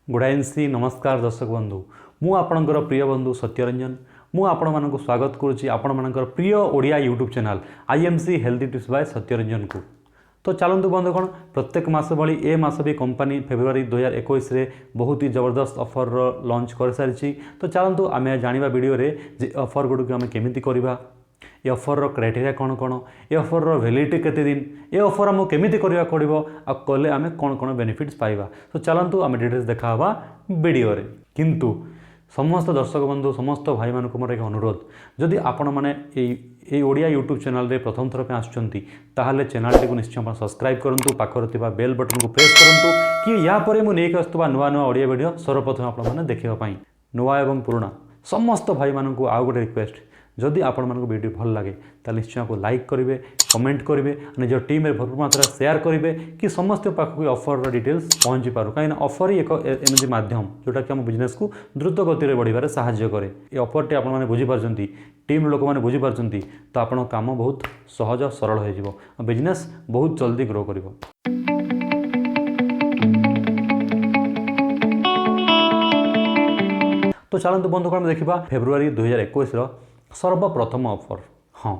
गुड़ाइंसी नमस्कार दर्शक बंधु मु आपणकर प्रिय बंधु सत्यरंजन मु आपण मानक स्वागत करुच्ची आपण मानकर प्रिय Odia YouTube channel IMC healthy tips by Satyaranjan को। तो चलतु बंधुगण प्रत्येक मास भली ए मास भी कंपनी फेब्रुआरी 2021 रे बहुत ही जबरदस्त ऑफर लॉन्च कर सारी। तो चलतु आम जाना वीडियो रे जे ऑफर गुड़ आम केमी करवा ये ऑफर क्राइटेरिया कौन कौन ये ऑफर वैलिडिटी केते दिन ये ऑफर आमको केमी करवा पड़ो आ कले आम कौन कौन बेनिफिट्स पाइबा। तो चलतु आम डिटेल्स देखा वीडियो रे। किंतु समस्त दर्शक बंधु समस्त भाई मान मोर एक अनुरोध जदि आपण मैंने ओडिया यूट्यूब चैनल रे प्रथम थर पे आसुचंती ताहले चैनल टी को निश्चय सब्सक्राइब करंतु पाखर थिबा बेल बटन को प्रेस करंतु कि या परे मु नेक आस्तुबा नुआ नुआ ओडिया वीडियो सर्वप्रथम आपण माने देखिबा पई। नुआ एवं पुराना समस्त भाई मान को आउ गोटे रिक्वेस्ट जदि आपण मानक वीडियो भल लगे ताले निश्चय को लाइक करेंगे कमेंट करेंगे निज टीम में भरपूर मात्रा शेयर करेंगे कि समस्त पाखक ऑफर डिटेल्स पहुँची पार कहीं ऑफर ही एक एमती माध्यम जोटा कि आम बिजनेस को द्रुत गति में बढ़ार साहाय्य करे। ये ऑफर टी आपने बुझीपार टीम लोक मैंने बुझीपार तो आपण काम बहुत सहज सरल हो बिजनेस बहुत जल्दी ग्रो कर। तो चलते बंधुगण देखा फेब्रुआरी 2021 सर्वप्रथम ऑफर। हाँ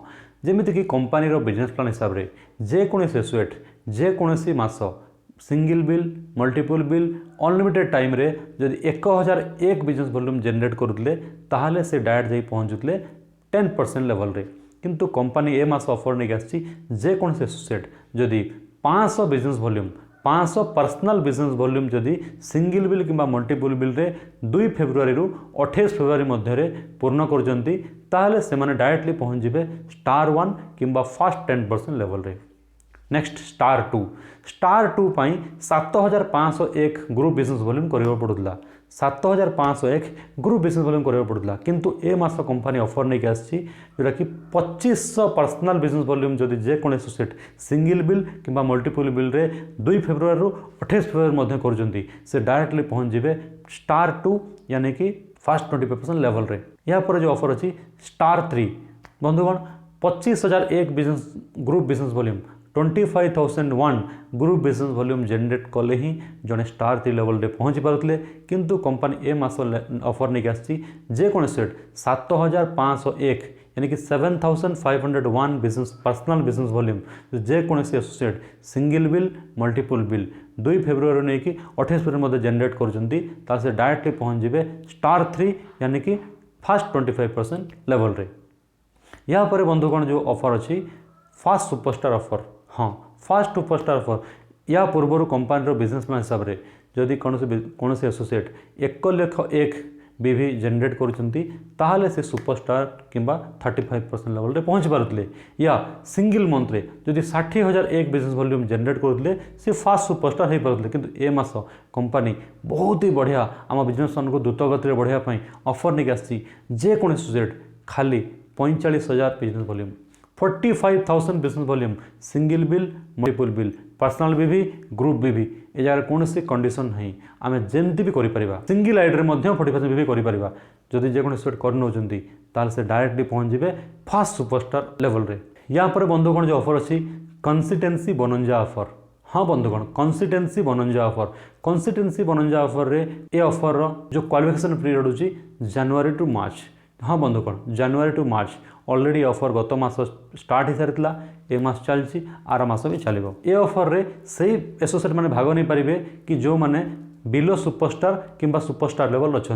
जमीती कि कंपनी बिजनेस प्लान हिसाब से जेकोसी एसोसिएट जेकोसी मास single bill multiple bill unlimited time रे जदि 1001 बिजनेस वॉल्यूम जनरेट करुले ताहले से डायरेक्ट जाई पहुँचुले 10% लेवल रे। किंतु कंपनी ए मास ऑफर नहीं आसी जेकोसी एसोसिएट जदि 500 business volume 500 personal business volume जदि सिंगल बिल किंबा मल्टीपल बिल रे 2 फेब्रुआरी रु 28 फेब्रुआरी मध्य पूर्ण करजंती ताहले से माने डायरेक्टली पहुँच जिवे स्टार 1 किंबा फास्ट 10% लेवल रे। नेक्स्ट स्टार 2 पाई 7501 ग्रुप बिजनेस वॉल्यूम करियो पड़ुला 7501 ग्रुप बिजनेस वॉल्यूम करियो पड़ुला। किंतु ए मास कंपनी ऑफर नहीं आसी जोटा कि 2500 पर्सनल बिजनेस वॉल्यूम जदि जेकोसी एसोसिएट सिंगल बिल किंबा मल्टीपल बिल रे 2 फेब्रुआरी रु 28 फेब्रुआरी मध्य करजंती से डायरेक्टली पहुँच जिवे स्टार 2 यानी कि फास्ट 25% लेवल रे। या पर जो ऑफर अच्छी स्टार 3 बंधुगण 25,001 business group business volume 25,001 group business volume generate कले ही जड़े स्टार 3 लेवल रे पहुँची पारुले। किंतु कंपनी ए मास ऑफर नहीं आसी जेकोसी सेट 7,501 यानी कि 7,501 बिजनेस पर्सनल बिजनेस वॉल्यूम जेकोसी associate single bill multiple bill 2 फेब्रुआरी नहीं कि 28 फेब्रुआरी मध्य जनरेट कर से डायरेक्टली पहुँच जाए स्टार 3 यानी कि फास्ट 25% लेवल रे। यहाँ पर बंधुगण जो ऑफर अच्छी फास्ट सुपरस्टार ऑफर। हाँ फास्ट सुपरस्टार ऑफर या पूर्वर कंपनी बिजनेस प्लान हिसाब से जदि कौन एसोसिएट 1,01,000 बीवी जनरेट करुँचे से सुपरस्टार किंबा 35% लेवल रे पहुँच पारुले। या सिंगल मंथ रे जदि 60,001 बिजनेस वॉल्यूम जनरेट करुले से फास्ट सुपरस्टार हो पारुले। किंतु ए मास कंपनी बहुत ही बढ़िया आम बिजनेस को द्रुत गति में बढ़ाई ऑफर नहीं आसी जेकोसी एसोसिएट खाली 45,000 business volume 45,000 business volume single bill multiple bill personal भी ग्रुप भी ए जगह कौन सी कंडीशन नहीं आम जमती भी करें सिंगल आईडी में 45% भी करें जदि जेकोसी सेट कर से डायरेक्टली पहुँच जाए फास्ट सुपरस्टार लेवल रे। यहाँ पर बंधुगण जो ऑफर अच्छी कंसिस्टेंसी बनंजा ऑफर। हाँ बंधुगण कंसिस्टेंसी बनंजा ऑफर रे ए ऑफर जो क्वालिफिकेशन पीरियड होची जनवरी टू मार्च। हाँ बंधुगण जनवरी टू मार्च ऑलरेडी ऑफर गत मास स्टार्ट हो सारी ए मास चलती आर मास भी चलो। ए ऑफर रे से एसोसिएट मैंने भाग नहीं पारे कि जो मैंने बिलो सुपरस्टार किंबा सुपरस्टार लेवल अच्छा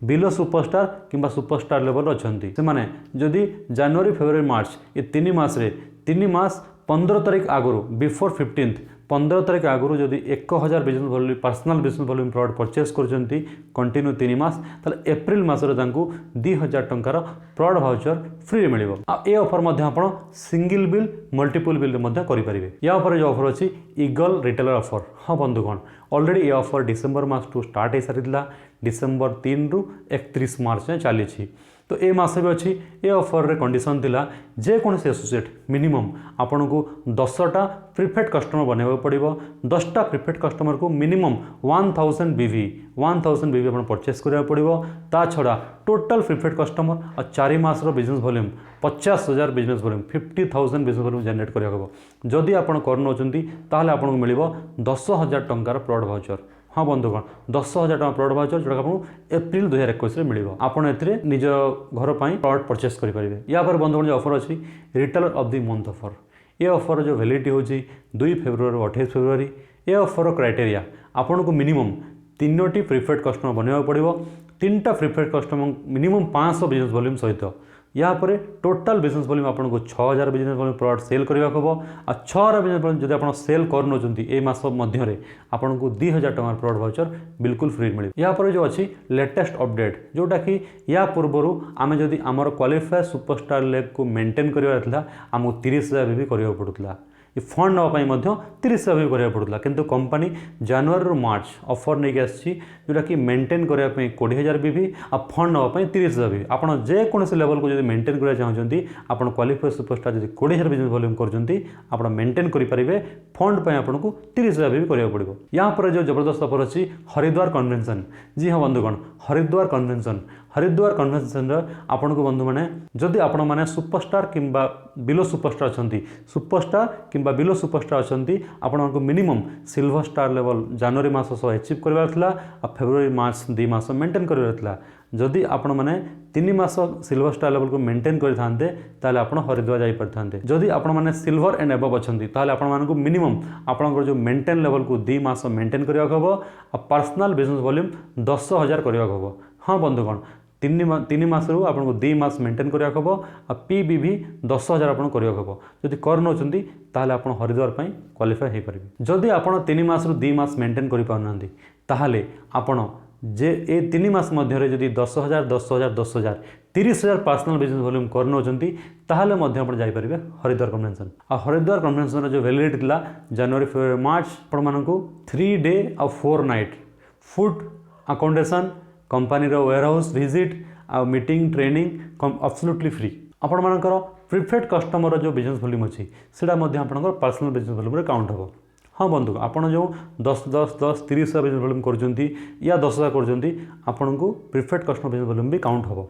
बिलो सुपरस्टार किंबा सुपरस्टार लेवल अच्छा से मैंने जदि जनवरी फेब्रुआरी मार्च ये 3 मास 15 तारीख आगु बिफोर 15 तारीख आगु जदि 1,000 business volume personal business volume product purchase कर कंटिन्यू 3 मास ताले एप्रिल मासरे 2,000 टंकार प्रोडक्ट वाउचर फ्री मिल। ए ऑफर आप सिंगल बिल मल्टीपल बिल करेंगे। या जो ऑफर अच्छी ईगल रिटेलर ऑफर। हाँ बंधुगण ऑलरेडी ये ऑफर डिसेम्बर मास टू स्टार्ट हो सारी डिसेम्बर 3 रु 31 मार्च में चली। तो ए मास भी अच्छी ए ऑफर रे कंडीशन थिला जेकोसी एसोसिएट मिनिमम आपन को 10टा प्रीपेड कस्टमर बनवा पड़ो 10टा प्रीपेड कस्टमर को मिनिमम 1,000 बीवी अपन परचेस करा पड़ो। ता छड़ा टोटल प्रीपेड कस्टमर और 4 मास business volume 50,000 business volume 50,000 business volume generate करा जदि आप करनोचंती ताहले आपन को मिलिबो 10,000 टंकार प्रोडक्ट वाउचर। हाँ बंधुगण 10,000 टका प्रॉडक्ट भाउचर जोटा आपको एप्रिल 2021 मिल आपड़ ए निज घर पर प्रॉडक्ट परचेस करेंगे। या पर बंधुगण जो ऑफर अच्छी retailer of the month offer, ये ऑफर जो वैलिडिटी होची 2 फेब्रुआरी 28 फेब्रुआरी। ये ऑफर क्राइटेरिया आपन को मिनिमम 3टी प्रिफर्ड कस्टमर बनवाक पड़ो, 3टा preferred customer minimum 500 business volume सहित। या पर टोटाल बिजनेस वॉल्यूम आपको 6000 बिजनेस वॉल्यूम प्रोडक्ट सेल करने को आ 6000 बिजनेस वॉल्यूम जब आप सेल कर मध्य आपको 2000 टका प्रोडक्ट वाउचर बिल्कुल फ्री मिले। या पर जो अच्छी लेटेस्ट अपडेट जोटा कि या पूर्व आम जदि आमर क्वालिफाए सुपरस्टार लेग को मेंटेन करवा आमको 30,000 भी करने पड़ूला। ये फंड नापी 30,000 भी करने पड़ूला, किंतु कंपनी जनवरी रू मार्च ऑफर नहीं आसी जोटा कि मेंटेन करने 20,000 भी आ फंड नापी 30,000 भी। आपड़ जेकोसी लेवल को जब मेंटेन करना चाहते आप क्वालिफाइड सुपरस्टार जब 20,000 बिजनेस वॉल्यूम कर मेंटेन करेंगे फंड पर आपको 30,000 भी करने पड़ो। यहाँ पर जो जबरदस्त ऑफर अच्छी हरिद्वार कन्वेंशन। जी हाँ बंधुगण हरिद्वार कन्वेंशन आपण को बंधु मैंने जदि आपण मैंने सुपरस्टार किंबा बिलो सुपरस्टार अच्छा सुपरस्टार किंबा बिलो सुपरस्टार अच्छा आपको मिनिमम सिल्वर स्टार लेवल जनवरी मास एचिव करवार फेब्रुआरी मार्च 2 मास मेंटेन करवार। जदि आपण मैंने 3 मास सिल्वर स्टार लेवल को मेंटेन करते ताले आपण हरिद्वार जाई पारथांते। जदि आपण मैंने सिल्वर एंड एबव अच्छी ताले आपण मानकु मिनिमम आपणकर जो मेंटेन लेवल को 2 मास मेंटेन करने को हम पर्सनल बिजनेस वॉल्यूम 10,000 करने को हम। हाँ बंधुगण 3 मास रू आपको 2 मास मेंटेन करने को आ पीबी भी 10,000 आप करने को जदि करनौचंती ताहले आपण हरिद्वार पई क्वालिफाई हो पारे। जदि आपण 3 मास रू 2 मास मेंटेन करि पाउनांती ताहले आपण जे ए 3 मास मध्य जदि 10,000 10,000 10,000 30,000 पर्सनल बिजनेस वॉल्यूम करनौचंती ताहले मध्य आपण जाई परिबे हरिद्वार कन्वेंशन। आ हरिद्वार कन्वेंशन जो वैलिडिटी थिला जनवरी फेब्रुआरी मार्च आपण मानकु 3 डे और 4 night food accommodation company warehouse visit आ मीटिंग ट्रेनिंग अब्सोल्युटली फ्री। आपण मानकर प्रिफर्ड कस्टमर जो बिजनेस वॉल्यूम अच्छी सेटा मध्य आपनकर पर्सनल बिजनेस वॉल्यूम रे काउंट हो। हाँ बंधु आपड़ जो 10 10 10 30,000 बिजनेस वॉल्यूम कर 10,000 कर आपको प्रिफर्ड कस्टमर बिजनेस वॉल्यूम भी काउंट हो।